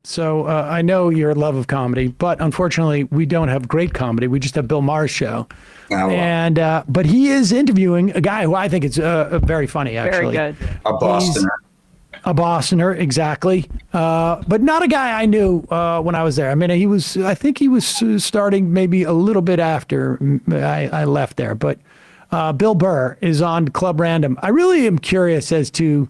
So I know your love of comedy, but unfortunately, we don't have great comedy. We just have Bill Maher's show. Oh, and but he is interviewing a guy who I think is very funny, actually. Very good. A Bostoner. A Bostoner, exactly. But not a guy I knew when I was there. I mean, I think he was starting maybe a little bit after I left there. But Bill Burr is on Club Random. I really am curious as to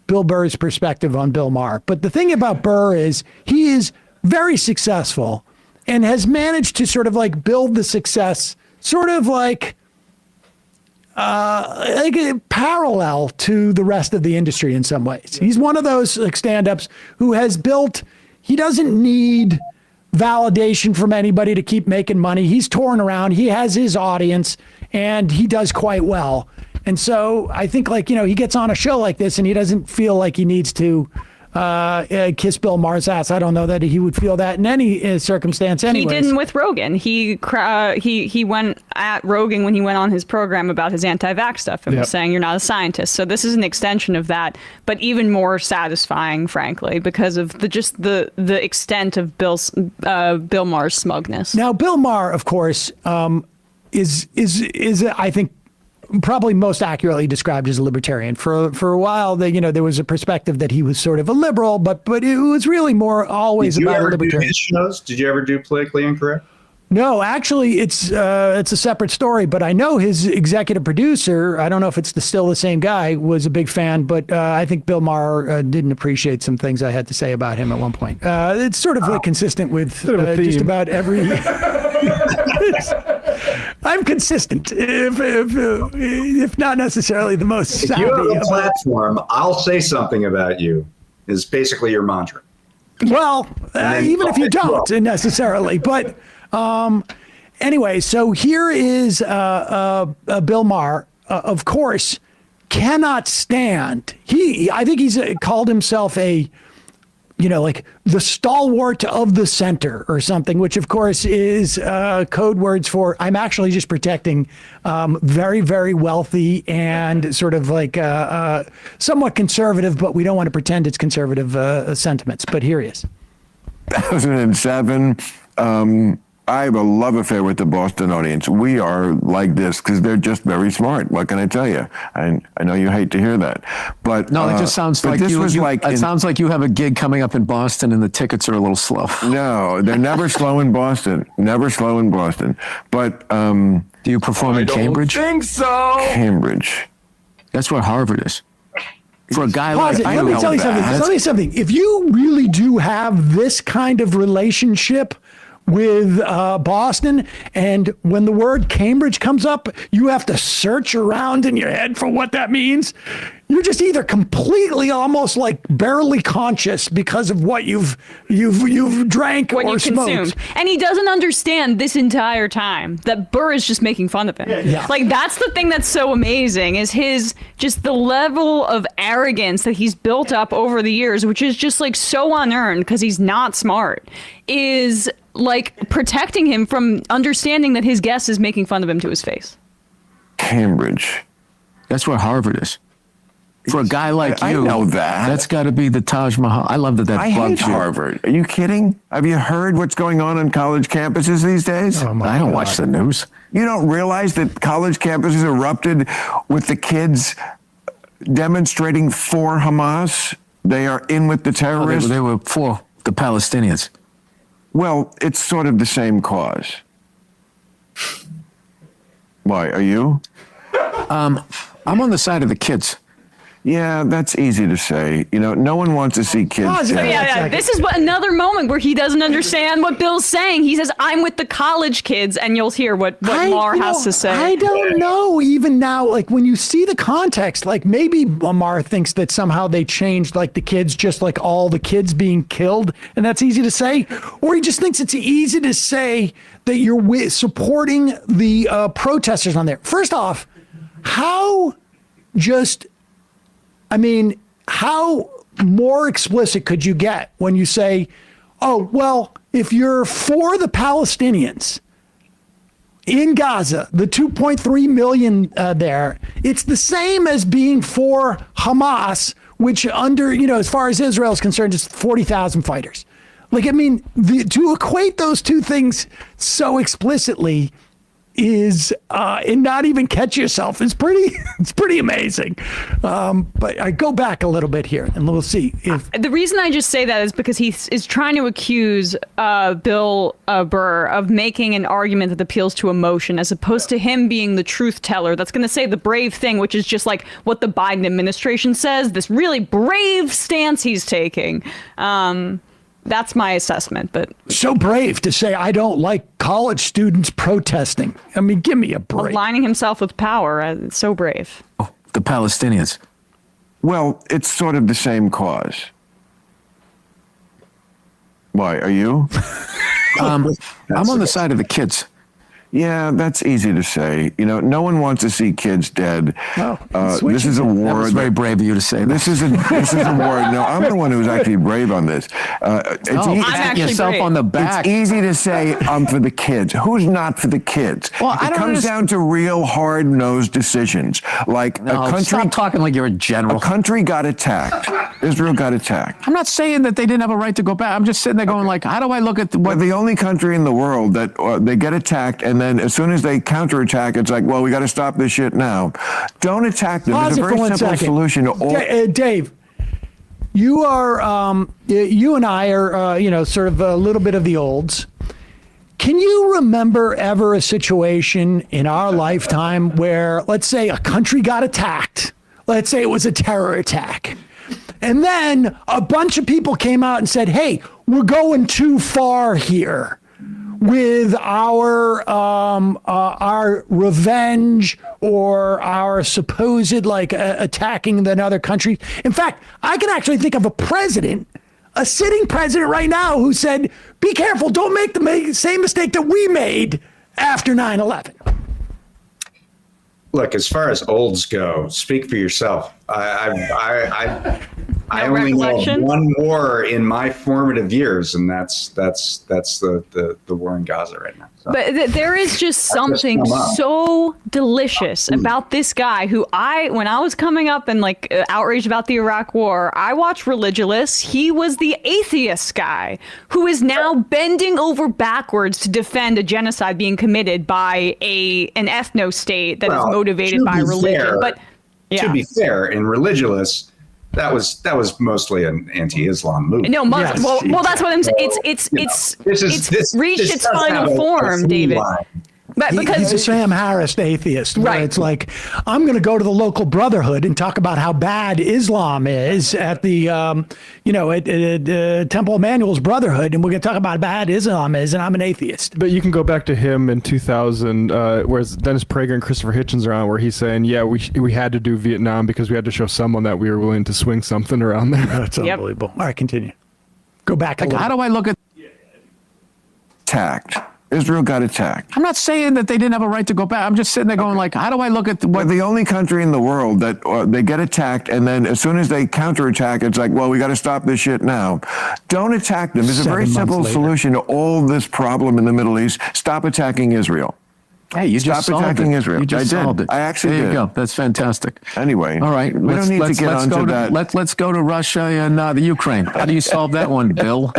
Bill Burr's perspective on Bill Maher. But the thing about Burr is he is very successful and has managed to sort of like build the success sort of like a parallel to the rest of the industry in some ways. He's one of those like stand-ups who has built, he doesn't need validation from anybody to keep making money. He's touring around, he has his audience, and he does quite well. And so I think, like, he gets on a show like this and he doesn't feel like he needs to kiss Bill Maher's ass. I don't know that he would feel that in any circumstance anyways. He didn't with Rogan. He went at Rogan when he went on his program about his anti-vax stuff and was saying you're not a scientist. So this is an extension of that, but even more satisfying, frankly, because of the extent of Bill Maher's smugness. Now, Bill Maher, of course, is I think probably most accurately described as a libertarian. For a while, there was a perspective that he was sort of a liberal, but it was really more always about a libertarian. Did you ever do his shows? Did you ever do Politically Incorrect? No, actually, it's a separate story. But I know his executive producer. I don't know if it's still the same guy. Was a big fan, but I think Bill Maher didn't appreciate some things I had to say about him at one point. It's sort of consistent with just about every. I'm consistent, if not necessarily the most savvy. If you have a platform, I'll say something about you, is basically your mantra. Well, even if you don't necessarily. But anyway, so here is Bill Maher, of course, cannot stand. I think he's called himself like the stalwart of the center or something, which of course is code words for I'm actually just protecting very, very wealthy and sort of like somewhat conservative, but we don't want to pretend it's conservative sentiments. But here he is. 2007, I have a love affair with the Boston audience. We are like this because they're just very smart. What can I tell you? I know you hate to hear that, but no, it just sounds like it sounds like you have a gig coming up in Boston and the tickets are a little slow. No, they're never slow in Boston. Never slow in Boston. But do you perform in Cambridge? I don't think so. Cambridge. That's where Harvard is. For a guy like let me tell you something. If you really do have this kind of relationship with Boston, and when the word Cambridge comes up, you have to search around in your head for what that means. You're just either completely, almost like barely conscious because of what you've drank what or you smoked. Consumed. And he doesn't understand this entire time that Burr is just making fun of him. Yeah. Like, that's the thing that's so amazing is just the level of arrogance that he's built up over the years, which is just like so unearned because he's not smart, is like protecting him from understanding that his guest is making fun of him to his face. Cambridge. That's where Harvard is. For a guy like you, I know that. That's got to be the Taj Mahal. I love that I hate Harvard. Are you kidding? Have you heard what's going on college campuses these days? Oh I don't watch the news. You don't realize that college campuses erupted with the kids demonstrating for Hamas? They are in with the terrorists. They were for the Palestinians. Well, it's sort of the same cause. Why, are you? I'm on the side of the kids. Yeah, that's easy to say. No one wants to see kids. Yeah. This is another moment where he doesn't understand what Bill's saying. He says, I'm with the college kids, and you'll hear what Maher has to say. I don't know even now, like when you see the context, like maybe Maher thinks that somehow they changed like the kids, just like all the kids being killed, and that's easy to say. Or he just thinks it's easy to say that you're supporting the protesters on there. First off, how more explicit could you get when you say, oh, well, if you're for the Palestinians in Gaza, the 2.3 million there, it's the same as being for Hamas, which as far as Israel is concerned, is 40,000 fighters. Like, I mean, to equate those two things so explicitly is and not even catch yourself is pretty amazing. But I go back a little bit here and we'll see if the reason I just say that is because he is trying to accuse Bill Burr of making an argument that appeals to emotion as opposed to him being the truth teller that's going to say the brave thing, which is just like what the Biden administration says, this really brave stance he's taking. That's my assessment, but so brave to say I don't like college students protesting. I mean, give me a break. aligning himself with power, it's so brave. Oh, the Palestinians. Well, it's sort of the same cause. Why, are you? I'm on the side of the kids. Yeah, that's easy to say. You know, no one wants to see kids dead. Oh, this is a war. That was very brave of you to say that. This is a war. No, I'm the one who's actually brave on this. I'm pat actually yourself brave. on the back. It's easy to say I'm for the kids. Who's not for the kids? Well, I it don't comes down to real hard-nosed decisions. Like No, a country. stop talking like you're a general. A country got attacked. Israel got attacked. I'm not saying that they didn't have a right to go back. I'm just sitting there going like, how do I look at We're the only country in the world that they get attacked, and then as soon as they counterattack, it's like, well, we got to stop this shit now. Don't attack them. Pause There's a it for very 1 simple second. solution to all. Dave, you are, you and I are, sort of a little bit of the olds. Can you remember ever a situation in our lifetime where, let's say, a country got attacked? Let's say it was a terror attack. And then a bunch of people came out and said, hey, we're going too far here with our revenge or our supposed attacking another country. In fact, I can actually think of a sitting president right now who said, be careful, don't make the same mistake that we made after 9/11. Look, as far as olds go, speak for yourself. I No only know recollection? one war in my formative years, and that's the war in Gaza right now. So. But there is just something sum up. so delicious about this guy who when I was coming up and outraged about the Iraq War, I watched Religulous. He was the atheist guy who is now bending over backwards to defend a genocide being committed by an ethno state that is Well, motivated to by be religion. fair- But yeah. To be fair, in Religulous, that was mostly an anti-Islam movement. No, Muslim. Yes, well, that's what I'm saying. This It's reached this its does have final a form, through David. line. But He's a because Sam Harris atheist, where Right. it's like, I'm going to go to the local Brotherhood and talk about how bad Islam is at the, at Temple Emmanuel's Brotherhood, and we're going to talk about how bad Islam is, and I'm an atheist. But you can go back to him in 2000, where Dennis Prager and Christopher Hitchens are on, where he's saying, yeah, we had to do Vietnam because we had to show someone that we were willing to swing something around there. That's Yep. unbelievable. All right, continue. Go back a Like, little. how do I look at? Attacked. Israel got attacked. I'm not saying that they didn't have a right to go back. I'm just sitting there going like, how do I look at We're the only country in the world that they get attacked, and then as soon as they counterattack, it's like, well, we got to stop this shit now. Don't attack them. There's a 7 very months simple later. solution to all this problem in the Middle East. Stop attacking Israel. Hey, you Stop just solved attacking it. Israel. You just I did. solved it. I actually there did. you go. That's fantastic. Anyway, All right, we don't need to get onto go that. Let's go to Russia and the Ukraine. How do you solve that one, Bill?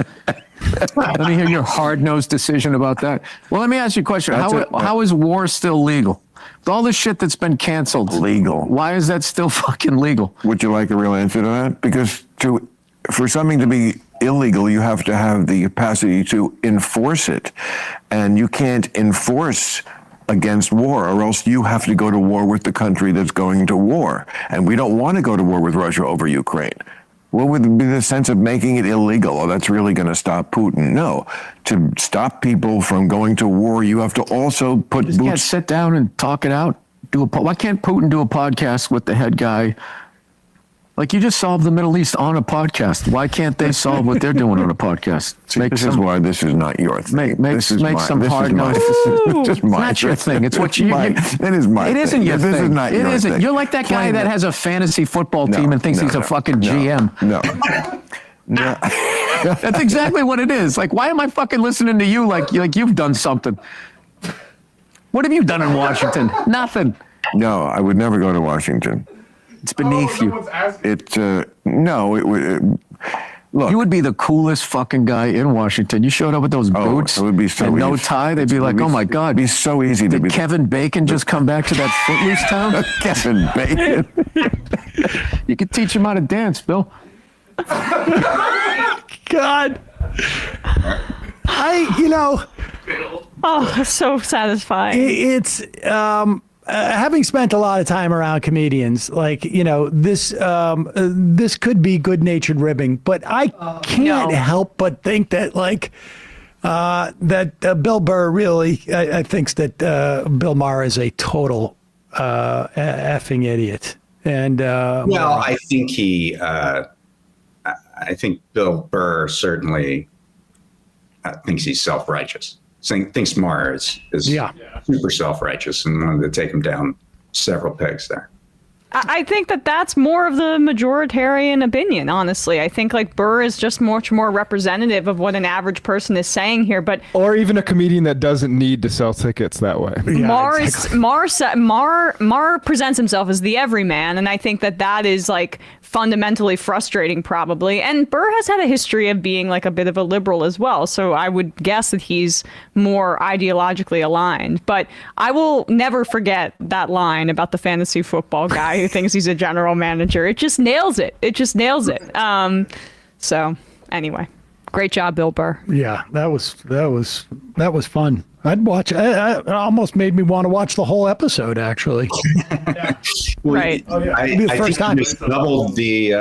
Let me hear your hard-nosed decision about that. Well, let me ask you a question. How is war still legal? With all the shit that's been canceled. Legal. Why is that still fucking legal? Would you like a real answer to that? Because for something to be illegal, you have to have the capacity to enforce it. And you can't enforce against war, or else you have to go to war with the country that's going to war. And we don't want to go to war with Russia over Ukraine. What would be the sense of making it illegal? Oh, that's really going to stop Putin. No. To stop people from going to war, you have to also put You can't boots. sit down and talk it out. Why can't Putin do a podcast with the head guy? Like, you just solved the Middle East on a podcast. Why can't they solve what they're doing on a podcast? This is why this is not your thing. Make some hard noise. This is It's not your thing. It's what you. It is my It isn't thing. your thing. This is not It your isn't. thing. You're like that guy Plain that that- has a fantasy football team and thinks he's a fucking no, GM. No. No. That's exactly what it is. Like, why am I fucking listening to you like you've done something? What have you done in Washington? Nothing. No, I would never go to Washington. It's beneath you. It no, it would. Look. You would be the coolest fucking guy in Washington. You showed up with those boots it would be so and no easy. tie. They'd be like, oh my God. It'd be so easy to Did be Kevin Bacon just come back to that Footloose town? Kevin Bacon. You could teach him how to dance, Bill. God. Oh, so satisfying. It's having spent a lot of time around comedians, like, this could be good-natured ribbing, but I can't help but think that Bill Burr really thinks that Bill Maher is a total effing idiot. And well, I think Bill Burr certainly thinks he's self-righteous. Thinks Maher is super self-righteous and wanted to take him down several pegs there. I think that that's more of the majoritarian opinion, honestly. I think Burr is just much more representative of what an average person is saying here. But Or even a comedian that doesn't need to sell tickets that way. Maher presents himself as the everyman, and I think that is fundamentally frustrating, probably. And Burr has had a history of being a bit of a liberal as well, so I would guess that he's more ideologically aligned. But I will never forget that line about the fantasy football guy who thinks he's a general manager. It just nails it. So anyway, great job, Bill Burr. yeah, that was fun. I'd watch. It almost made me want to watch the whole episode, actually. Right. I It'll be the think first time. he just doubled the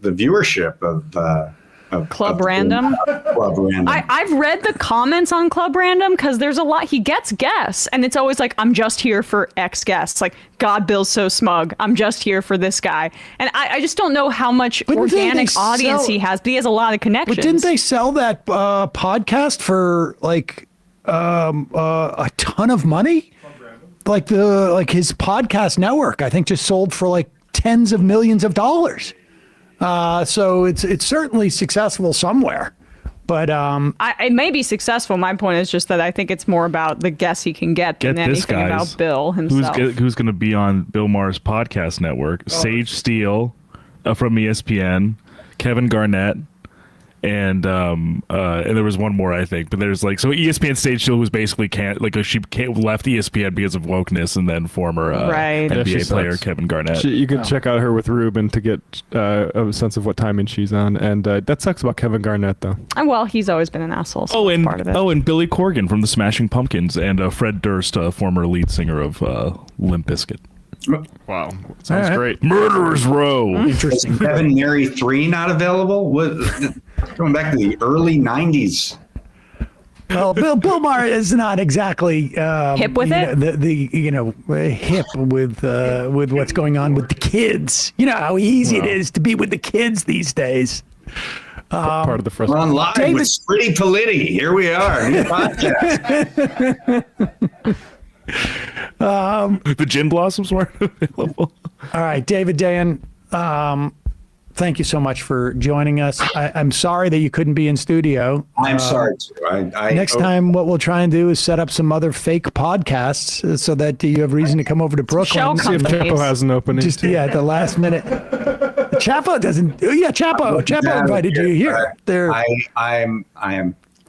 viewership of Club Random. Club Random. I've read the comments on Club Random because there's a lot. He gets guests, and it's always I'm just here for X guests. God, Bill's so smug. I'm just here for this guy. And I just don't know how much organic audience he has, but he has a lot of connections. But didn't they sell that podcast for a ton of money? His podcast network, I think, just sold for tens of millions of dollars. So it's certainly successful somewhere, but it may be successful. My point is just that I think it's more about the guests he can get than anything about Bill himself. Who's going to be on Bill Maher's podcast network? Sage Steele from ESPN, Kevin Garnett, and there was one more, I think. But there's so ESPN Stage Steele was basically she left ESPN because of wokeness, and then former NBA player Kevin Garnett. You could check out her with Ruben to get a sense of what timing she's on, and that sucks about Kevin Garnett though. Well, he's always been an asshole. So that's part of it. And Billy Corgan from the Smashing Pumpkins, and Fred Durst, former lead singer of Limp Bizkit. Wow, sounds great. Murderers Row. interesting. Kevin Mary 3 not available? Going back to the early 90s. Well, Bill Maher is not exactly Hip with it? Hip with what's going on with the kids. You know how easy it is to be with the kids these days. Part of the We're frustration. on live David- with Pretty Politti. Here we are. New podcast. The Gin Blossoms weren't available. All right, David Dayan, thank you so much for joining us. I'm sorry that you couldn't be in studio. I'm sorry, too. Next time, what we'll try and do is set up some other fake podcasts so that you have reason to come over to Brooklyn. Shell See if companies. Chapo has an opening. Just at the last minute. Chapo doesn't. Oh, yeah, Chapo invited you here. There.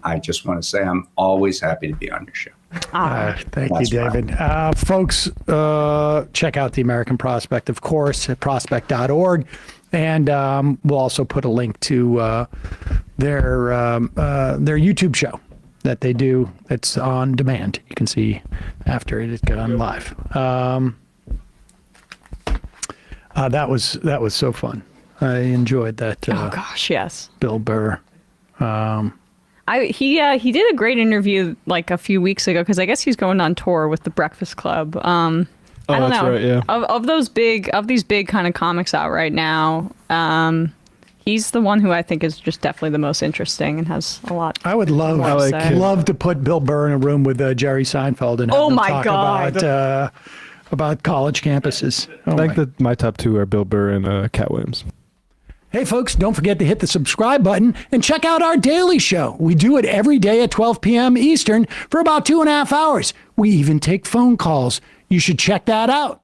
I just want to say I'm always happy to be on your show. Thank That's you, David. Folks, check out The American Prospect, of course, at prospect.org. And we'll also put a link to their YouTube show that they do. It's on demand. You can see after it has gone live. That was so fun. I enjoyed that. Oh gosh, yes. Bill Burr. He did a great interview a few weeks ago because I guess he's going on tour with the Breakfast Club. I don't that's know. right, yeah. Of these big kind of comics out right now, he's the one who I think is just definitely the most interesting and has a lot. I would love love to put Bill Burr in a room with Jerry Seinfeld and have them talk about college campuses. I think that my top two are Bill Burr and Cat Williams. Hey, folks, don't forget to hit the subscribe button and check out our daily show. We do it every day at 12 p.m. Eastern for about 2.5 hours. We even take phone calls. You should check that out.